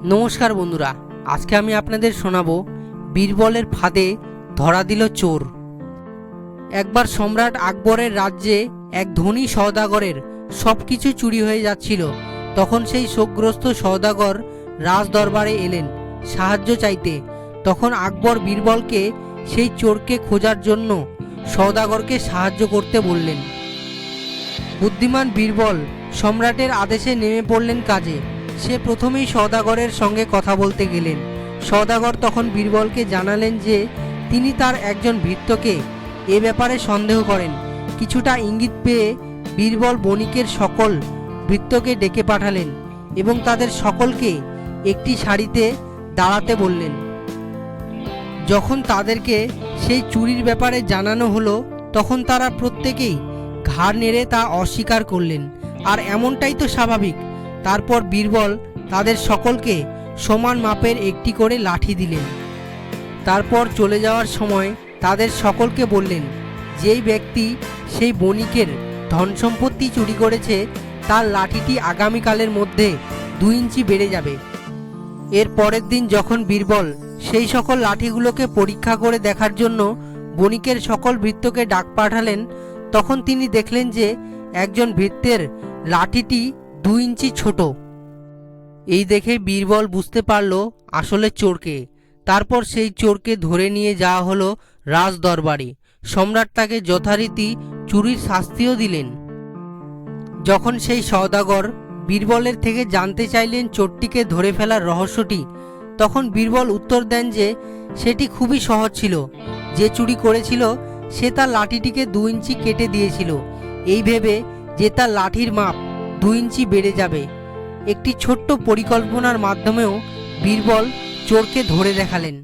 নমস্কার বন্ধুরা, আজকে আমি আপনাদের শোনাবো বীরবলের ফাঁদে ধরা দিল চোর। একবার সম্রাট আকবরের রাজ্যে এক ধনী সওদাগরের সব কিছু চুরি হয়ে যাচ্ছিল। তখন সেই শোকগ্রস্ত সওদাগর রাজ দরবারে এলেন সাহায্য চাইতে। তখন আকবর বীরবলকে সেই চোরকে খোঁজার জন্য সওদাগরকে সাহায্য করতে বললেন। বুদ্ধিমান বীরবল সম্রাটের আদেশে নেমে পড়লেন কাজে। সে প্রথমেই সওদাগরের সঙ্গে কথা বলতে গেলেন। সওদাগর তখন বীরবলকে জানালেন যে তিনি তার একজন ভৃত্যকে এ ব্যাপারে সন্দেহ করেন। কিছুটা ইঙ্গিত পেয়ে বীরবল বণিকের সকল ভৃত্যকে ডেকে পাঠালেন এবং তাদের সকলকে একটি সারিতে দাঁড়াতে বললেন। যখন তাদেরকে সেই চুরির ব্যাপারে জানানো হলো, তখন তারা প্রত্যেকেই ঘাড় নেড়ে তা অস্বীকার করলেন। আর এমনটাই তো স্বাভাবিক। তারপর বীরবল তাদের সকলকে সমান মাপের একটি করে লাঠি দিলেন। তারপর চলে যাওয়ার সময় তাদের সকলকে বললেন, যেই ব্যক্তি সেই বণিকের ধন সম্পত্তি চুরি করেছে তার লাঠিটি আগামীকালের মধ্যে 2 ইঞ্চি বেড়ে যাবে। এর পরের দিন যখন বীরবল সেই সকল লাঠিগুলোকে পরীক্ষা করে দেখার জন্য বণিকের সকল ভৃত্যকে ডাক পাঠালেন, তখন তিনি দেখলেন যে একজন ভৃত্যের লাঠিটি 2 ইঞ্চি ছোট। এই দেখে বীরবল বুঝতে পারল আসলে চোরকে। তারপর সেই চোরকে ধরে নিয়ে যাওয়া হলো রাজ দরবারে। সম্রাট তাকে যথারীতি চুরির শাস্তিও দিলেন। যখন সেই সওদাগর বীরবলের থেকে জানতে চাইলেন চোরটিকে ধরে ফেলার রহস্যটি, তখন বীরবল উত্তর দেন যে সেটি খুবই সহজ ছিল। যে চুরি করেছিল সে তার লাঠিটিকে 2 ইঞ্চি কেটে দিয়েছিল, এই ভেবে যে তার লাঠির মাপ 2 ইঞ্চি বেড়ে যাবে। একটি ছোট্ট পরিকল্পনার মাধ্যমেও বীরবল চোরকে ধরে দেখালেন।